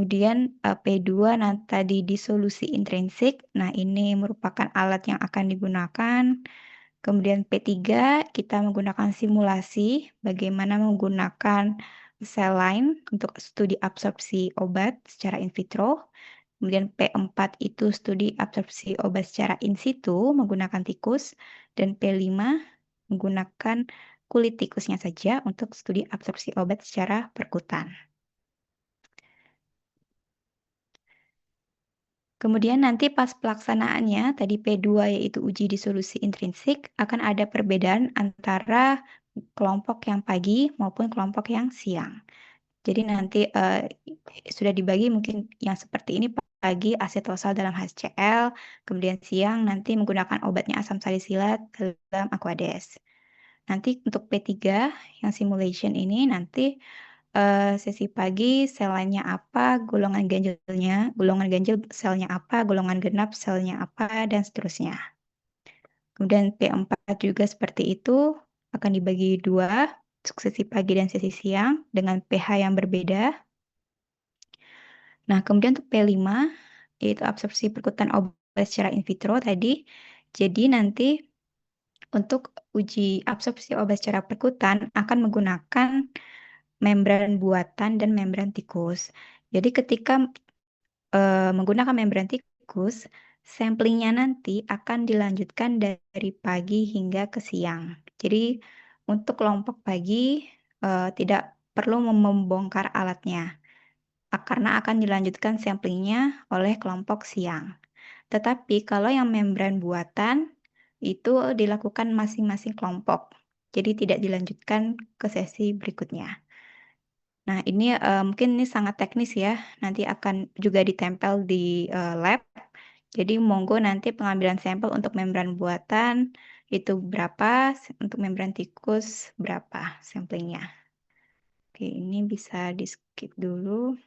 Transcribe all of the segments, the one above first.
Kemudian P2 tadi disolusi intrinsik. Nah, ini merupakan alat yang akan digunakan. Kemudian P3 kita menggunakan simulasi bagaimana menggunakan sel line untuk studi absorpsi obat secara in vitro. Kemudian P4 itu studi absorpsi obat secara in situ menggunakan tikus. Dan P5 menggunakan kulit tikusnya saja untuk studi absorpsi obat secara perkutan. Kemudian nanti pas pelaksanaannya, tadi P2 yaitu uji disolusi intrinsik, akan ada perbedaan antara kelompok yang pagi maupun kelompok yang siang. Jadi nanti sudah dibagi mungkin yang seperti ini, pagi asetosal dalam HCl, kemudian siang nanti menggunakan obatnya asam salisilat dalam Aquades. Nanti untuk P3 yang simulation ini nanti sesi pagi selnya apa, golongan ganjil selnya apa, golongan genap selnya apa, dan seterusnya. Kemudian P4 juga seperti itu, akan dibagi dua, sesi pagi dan sesi siang, dengan pH yang berbeda. Nah, kemudian untuk P5, yaitu absorpsi perkutan obat secara in vitro tadi, jadi nanti untuk uji absorpsi obat secara perkutan akan menggunakan membran buatan dan membran tikus. Jadi ketika menggunakan membran tikus, samplingnya nanti akan dilanjutkan dari pagi hingga ke siang. Jadi untuk kelompok pagi tidak perlu membongkar alatnya, karena akan dilanjutkan samplingnya oleh kelompok siang. Tetapi kalau yang membran buatan itu dilakukan masing-masing kelompok, jadi tidak dilanjutkan ke sesi berikutnya. Nah, ini mungkin ini sangat teknis ya, nanti akan juga ditempel di lab. Jadi monggo nanti pengambilan sampel untuk membran buatan itu berapa, untuk membran tikus berapa samplingnya. Oke, ini bisa di skip dulu.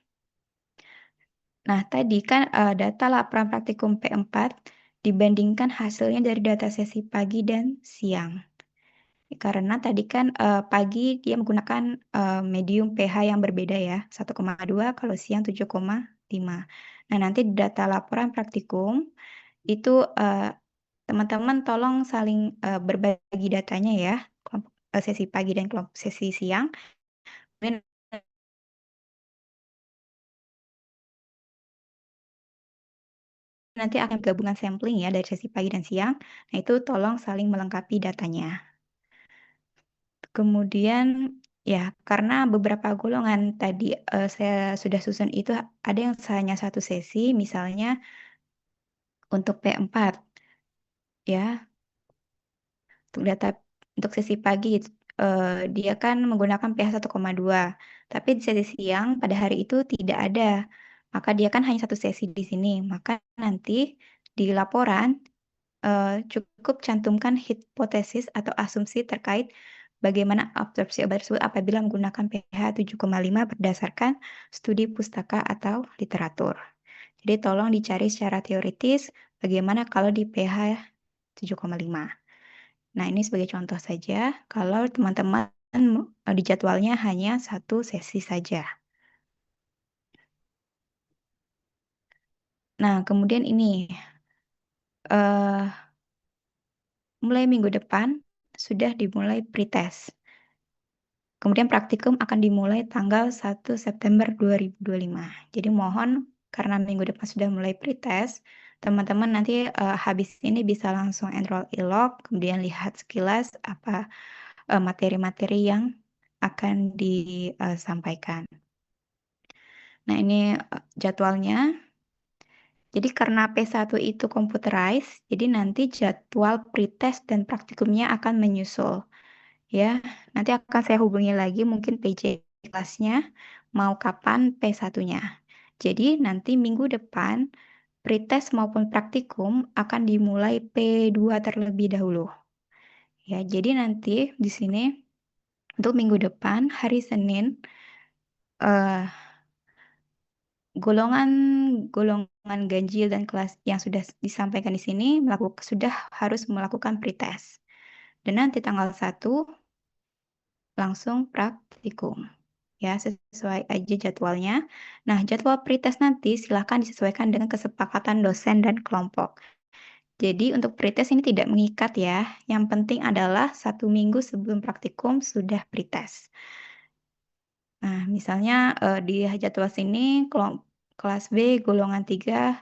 Nah, tadi kan data laporan praktikum P4 dibandingkan hasilnya dari data sesi pagi dan siang. Karena tadi kan pagi dia menggunakan medium pH yang berbeda ya, 1,2 kalau siang 7,5. Nah, nanti di data laporan praktikum itu teman-teman tolong saling berbagi datanya ya, kelompok sesi pagi dan kelompok sesi siang. Kemudian nanti akan gabungan sampling ya dari sesi pagi dan siang. Nah, itu tolong saling melengkapi datanya. Kemudian ya, karena beberapa golongan tadi saya sudah susun itu ada yang hanya satu sesi, misalnya untuk P4 ya, untuk data untuk sesi pagi dia kan menggunakan pH 1,2, tapi di sesi siang pada hari itu tidak ada, maka dia kan hanya satu sesi di sini, maka nanti di laporan cukup cantumkan hipotesis atau asumsi terkait bagaimana absorpsi obat tersebut apabila menggunakan pH 7,5 berdasarkan studi pustaka atau literatur. Jadi tolong dicari secara teoritis bagaimana kalau di pH 7,5. Nah, ini sebagai contoh saja kalau teman-teman di jadwalnya hanya satu sesi saja. Nah, kemudian ini mulai minggu depan sudah dimulai pretest. Kemudian praktikum akan dimulai tanggal 1 September 2025. Jadi mohon karena minggu depan sudah mulai pretest, teman-teman nanti habis ini bisa langsung enroll e-log, kemudian lihat sekilas apa materi-materi yang akan disampaikan. Nah, ini jadwalnya. Jadi karena P1 itu computerized, jadi nanti jadwal pretest dan praktikumnya akan menyusul. Ya, nanti akan saya hubungi lagi mungkin PJ kelasnya mau kapan P1-nya. Jadi nanti minggu depan pretest maupun praktikum akan dimulai P2 terlebih dahulu. Ya, jadi nanti di sini untuk minggu depan hari Senin golongan ganjil dan kelas yang sudah disampaikan di sini sudah harus melakukan pretest. Dan nanti tanggal 1 langsung praktikum. ya, sesuai aja jadwalnya. Nah, jadwal pretest nanti silakan disesuaikan dengan kesepakatan dosen dan kelompok. Jadi untuk pretest ini tidak mengikat ya, yang penting adalah 1 minggu sebelum praktikum sudah pretest. Nah, misalnya, di jadwal sini kelas B golongan 3,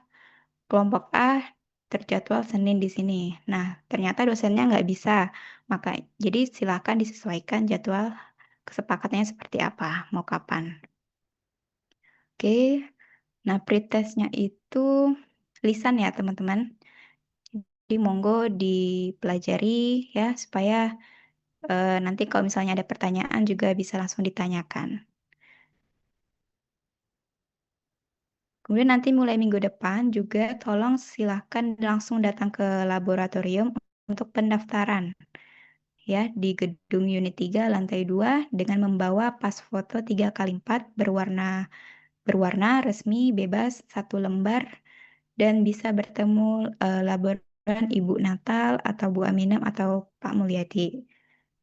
kelompok A terjadwal Senin di sini. Nah, ternyata dosennya nggak bisa, jadi silakan disesuaikan jadwal kesepakatannya seperti apa, mau kapan. Oke, nah pretestnya itu lisan ya teman-teman. Jadi monggo dipelajari ya supaya nanti kalau misalnya ada pertanyaan juga bisa langsung ditanyakan. Kemudian nanti mulai minggu depan juga tolong silahkan langsung datang ke laboratorium untuk pendaftaran ya di gedung unit 3 lantai 2 dengan membawa pas foto 3x4 berwarna resmi bebas 1 lembar dan bisa bertemu laboran Ibu Natal atau Bu Aminah atau Pak Mulyadi.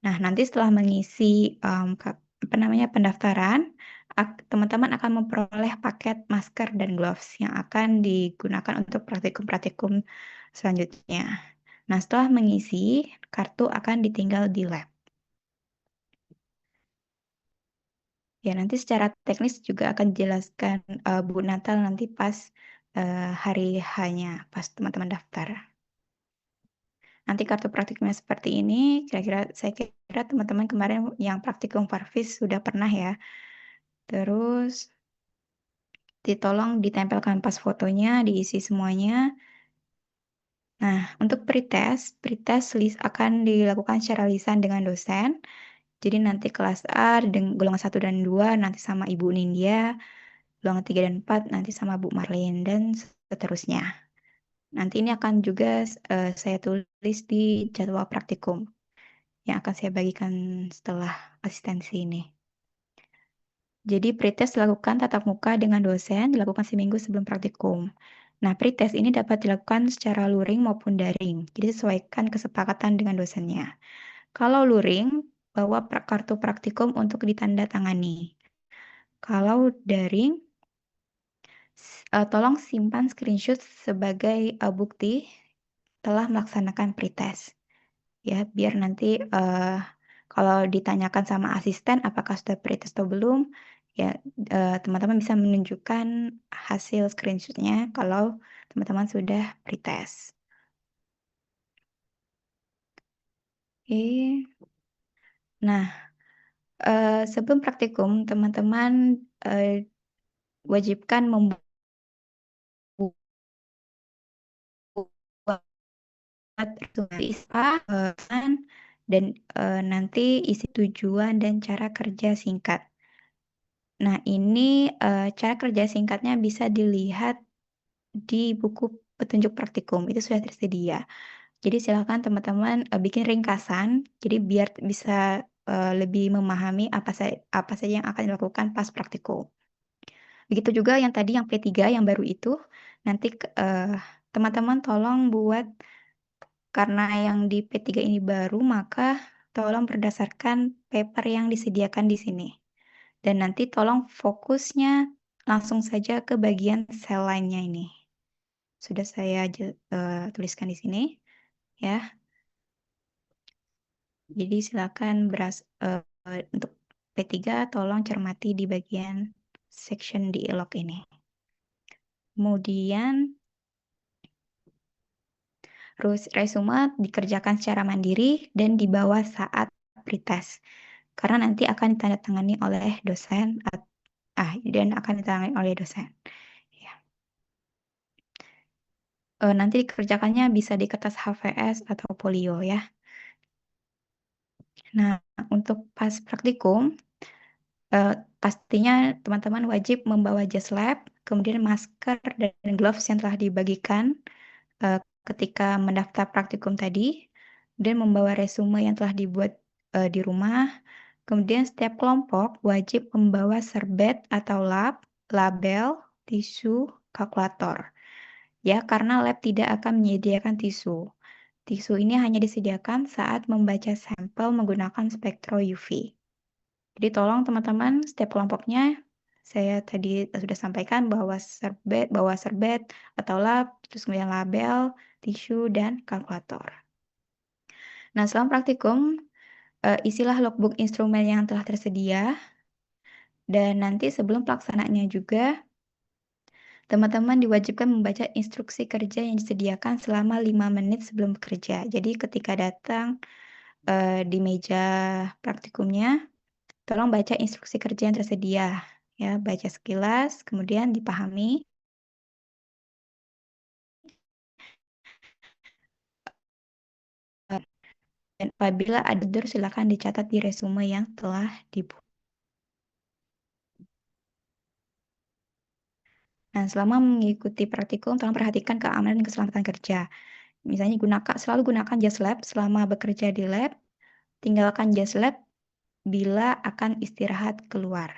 Nah, nanti setelah mengisi pendaftaran, teman-teman akan memperoleh paket masker dan gloves yang akan digunakan untuk praktikum-praktikum selanjutnya. Nah, setelah mengisi, kartu akan ditinggal di lab. Ya, nanti secara teknis juga akan dijelaskan Bu Natal nanti pas hari H-nya, pas teman-teman daftar. Nanti kartu praktikumnya seperti ini, saya kira teman-teman kemarin yang praktikum Farvis sudah pernah ya. Terus ditolong ditempelkan pas fotonya, diisi semuanya. Nah, untuk pretest akan dilakukan secara lisan dengan dosen. Jadi nanti kelas A golongan 1 dan 2 nanti sama Ibu Nindya, golongan 3 dan 4 nanti sama Bu Marlene dan seterusnya. Nanti ini akan juga saya tulis di jadwal praktikum yang akan saya bagikan setelah asistensi ini. Jadi pretest dilakukan tatap muka dengan dosen dilakukan seminggu sebelum praktikum. Nah, pretest ini dapat dilakukan secara luring maupun daring. Jadi sesuaikan kesepakatan dengan dosennya. Kalau luring, bawa kartu praktikum untuk ditandatangani. Kalau daring, tolong simpan screenshot sebagai bukti telah melaksanakan pretest. Ya, biar nanti kalau ditanyakan sama asisten apakah sudah pretest atau belum, ya teman-teman bisa menunjukkan hasil screenshotnya kalau teman-teman sudah pretest. Oke. Nah, sebelum praktikum teman-teman wajibkan membuat ISA dan nanti isi tujuan dan cara kerja singkat. Nah, ini cara kerja singkatnya bisa dilihat di buku petunjuk praktikum, itu sudah tersedia. Jadi silakan teman-teman bikin ringkasan, jadi biar bisa lebih memahami apa saja yang akan dilakukan pas praktikum. Begitu juga yang tadi yang P3 yang baru itu, nanti teman-teman tolong buat, karena yang di P3 ini baru, maka tolong berdasarkan paper yang disediakan di sini. Dan nanti tolong fokusnya langsung saja ke bagian sel lainnya ini. Sudah saya tuliskan di sini, ya. Jadi silakan untuk P3 tolong cermati di bagian section dialog ini. Kemudian resume dikerjakan secara mandiri dan dibawa saat pretest. Karena nanti akan ditandatangani oleh dosen dan akan ditandatangani oleh dosen. Ya. Nanti dikerjakannya bisa di kertas HVS atau polio ya. Nah, untuk pas praktikum, pastinya teman-teman wajib membawa jas lab, kemudian masker dan gloves yang telah dibagikan ketika mendaftar praktikum tadi, dan membawa resume yang telah dibuat di rumah. Kemudian setiap kelompok wajib membawa serbet atau label, tisu, kalkulator. Ya, karena lab tidak akan menyediakan tisu. Tisu ini hanya disediakan saat membaca sampel menggunakan spektro UV. Jadi tolong teman-teman setiap kelompoknya, saya tadi sudah sampaikan bawa serbet atau lap, terus kemudian label, tisu, dan kalkulator. Nah, selama praktikum, isilah logbook instrumen yang telah tersedia, dan nanti sebelum pelaksanaannya juga, teman-teman diwajibkan membaca instruksi kerja yang disediakan selama 5 menit sebelum bekerja. Jadi ketika datang di meja praktikumnya, tolong baca instruksi kerja yang tersedia. Ya, baca sekilas, kemudian dipahami. Dan apabila ada silakan dicatat di resume yang telah dibuat. Nah, selama mengikuti praktikum, tolong perhatikan keamanan dan keselamatan kerja. Misalnya selalu gunakan jas lab selama bekerja di lab, tinggalkan jas lab bila akan istirahat keluar.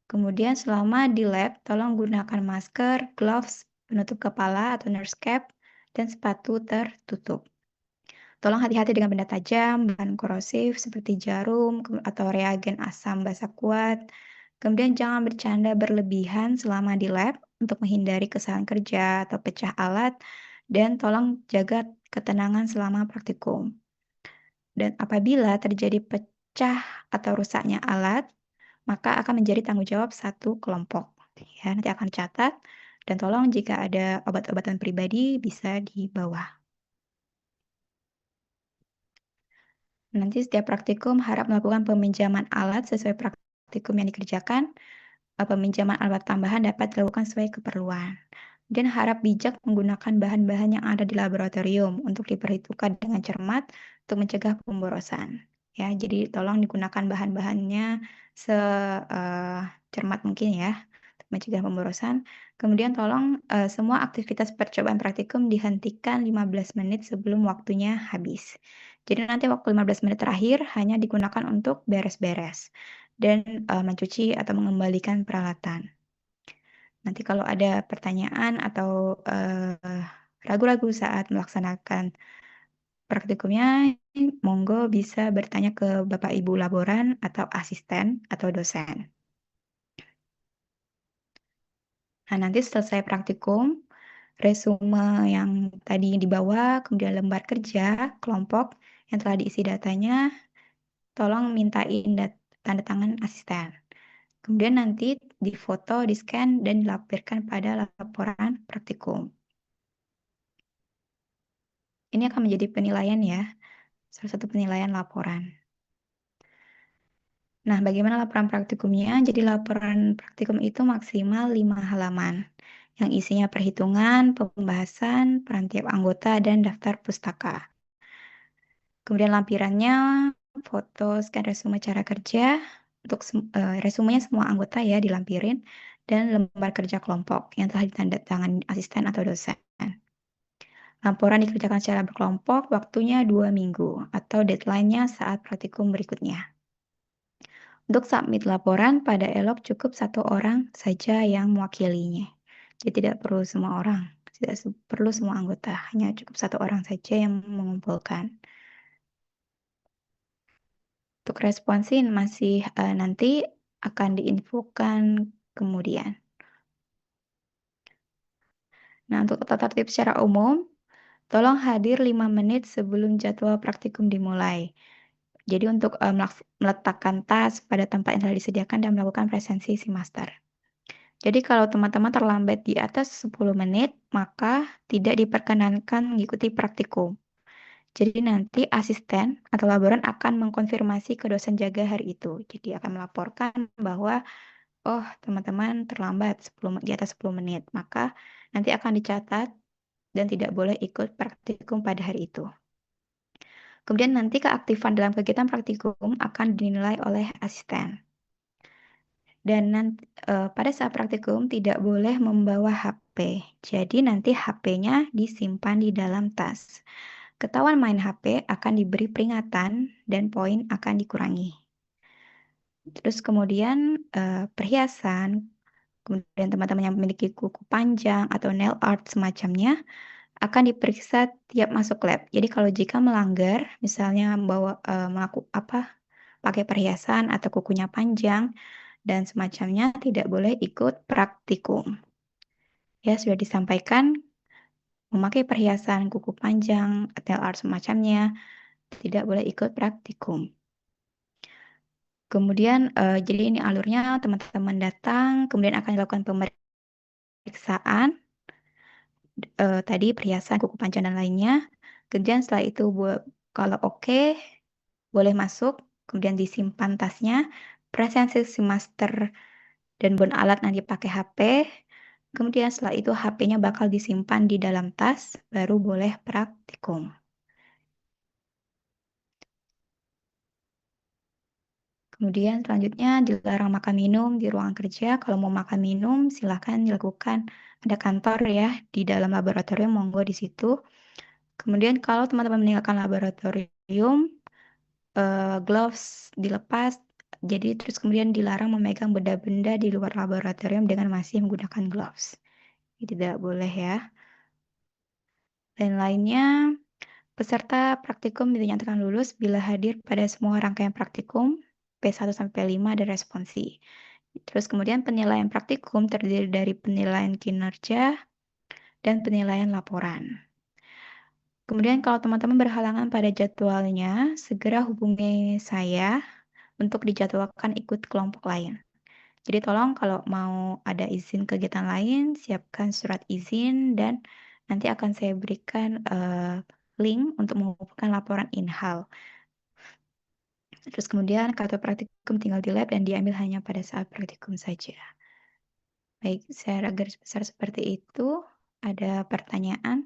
Kemudian selama di lab, tolong gunakan masker, gloves, penutup kepala atau nurse cap, dan sepatu tertutup. Tolong hati-hati dengan benda tajam, bahan korosif seperti jarum atau reagen asam basa kuat. Kemudian jangan bercanda berlebihan selama di lab untuk menghindari kesalahan kerja atau pecah alat, dan tolong jaga ketenangan selama praktikum. Dan apabila terjadi pecah atau rusaknya alat, maka akan menjadi tanggung jawab satu kelompok. Ya, nanti akan catat, dan tolong jika ada obat-obatan pribadi bisa dibawa. Nanti setiap praktikum harap melakukan peminjaman alat sesuai praktikum yang dikerjakan. Peminjaman alat tambahan dapat dilakukan sesuai keperluan. Dan harap bijak menggunakan bahan-bahan yang ada di laboratorium untuk diperhitungkan dengan cermat untuk mencegah pemborosan. Ya, jadi tolong digunakan bahan-bahannya secermat mungkin ya untuk mencegah pemborosan. Kemudian tolong semua aktivitas percobaan praktikum dihentikan 15 menit sebelum waktunya habis. Jadi nanti waktu 15 menit terakhir hanya digunakan untuk beres-beres dan mencuci atau mengembalikan peralatan. Nanti kalau ada pertanyaan atau ragu-ragu saat melaksanakan praktikumnya, monggo bisa bertanya ke Bapak Ibu laboran atau asisten atau dosen. Nah, nanti selesai praktikum, resume yang tadi dibawa, kemudian lembar kerja, kelompok yang telah diisi datanya, tolong mintain tanda tangan asisten. Kemudian nanti difoto, di-scan, dan dilampirkan pada laporan praktikum. Ini akan menjadi penilaian ya, salah satu penilaian laporan. Nah, bagaimana laporan praktikumnya? Jadi laporan praktikum itu maksimal 5 halaman, yang isinya perhitungan, pembahasan, peran tiap anggota, dan daftar pustaka. Kemudian lampirannya, foto, scan resume cara kerja, untuk resumenya semua anggota ya dilampirin, dan lembar kerja kelompok yang telah ditandatangani asisten atau dosen. Laporan dikerjakan secara berkelompok, waktunya 2 minggu, atau deadline-nya saat praktikum berikutnya. Untuk submit laporan pada ELOG cukup 1 orang saja yang mewakilinya. Jadi tidak perlu semua orang, tidak perlu semua anggota, hanya cukup 1 orang saja yang mengumpulkan. Untuk responsi masih nanti akan diinfokan kemudian. Nah, untuk tata tertib secara umum, tolong hadir 5 menit sebelum jadwal praktikum dimulai. Jadi untuk meletakkan tas pada tempat yang telah disediakan dan melakukan presensi si master. Jadi kalau teman-teman terlambat di atas 10 menit, maka tidak diperkenankan mengikuti praktikum. Jadi nanti asisten atau laboran akan mengkonfirmasi ke dosen jaga hari itu. Jadi akan melaporkan bahwa, oh teman-teman terlambat di atas 10 menit. Maka nanti akan dicatat dan tidak boleh ikut praktikum pada hari itu. Kemudian nanti keaktifan dalam kegiatan praktikum akan dinilai oleh asisten. Dan nanti, pada saat praktikum tidak boleh membawa HP. Jadi nanti HP-nya disimpan di dalam tas. Ketahuan main HP akan diberi peringatan dan poin akan dikurangi. Terus kemudian perhiasan, kemudian teman-teman yang memiliki kuku panjang atau nail art semacamnya akan diperiksa tiap masuk lab. Jadi kalau jika melanggar, misalnya pakai perhiasan atau kukunya panjang dan semacamnya tidak boleh ikut praktikum. Ya, sudah disampaikan memakai perhiasan, kuku panjang, nail art semacamnya tidak boleh ikut praktikum. Kemudian, jadi ini alurnya teman-teman datang, kemudian akan dilakukan pemeriksaan, tadi perhiasan, kuku panjang, dan lainnya. Kemudian setelah itu kalau oke, boleh masuk, kemudian disimpan tasnya, presensi si master dan bon alat nanti pakai HP, kemudian setelah itu HP-nya bakal disimpan di dalam tas, baru boleh praktikum. Kemudian selanjutnya dilarang makan minum di ruangan kerja. Kalau mau makan minum silahkan dilakukan, ada kantor ya di dalam laboratorium, monggo di situ. Kemudian kalau teman-teman meninggalkan laboratorium, gloves dilepas, jadi terus kemudian dilarang memegang benda-benda di luar laboratorium dengan masih menggunakan gloves. Ini tidak boleh ya. Dan lainnya, peserta praktikum dinyatakan lulus bila hadir pada semua rangkaian praktikum P1 sampai P5 dan responsi. Terus kemudian penilaian praktikum terdiri dari penilaian kinerja dan penilaian laporan. Kemudian kalau teman-teman berhalangan pada jadwalnya, segera hubungi saya untuk dijadwalkan ikut kelompok lain. Jadi tolong kalau mau ada izin kegiatan lain, siapkan surat izin dan nanti akan saya berikan link untuk mengumpulkan laporan inhal. Terus kemudian kartu praktikum tinggal di lab dan diambil hanya pada saat praktikum saja. Baik, secara garis besar seperti itu. Ada pertanyaan?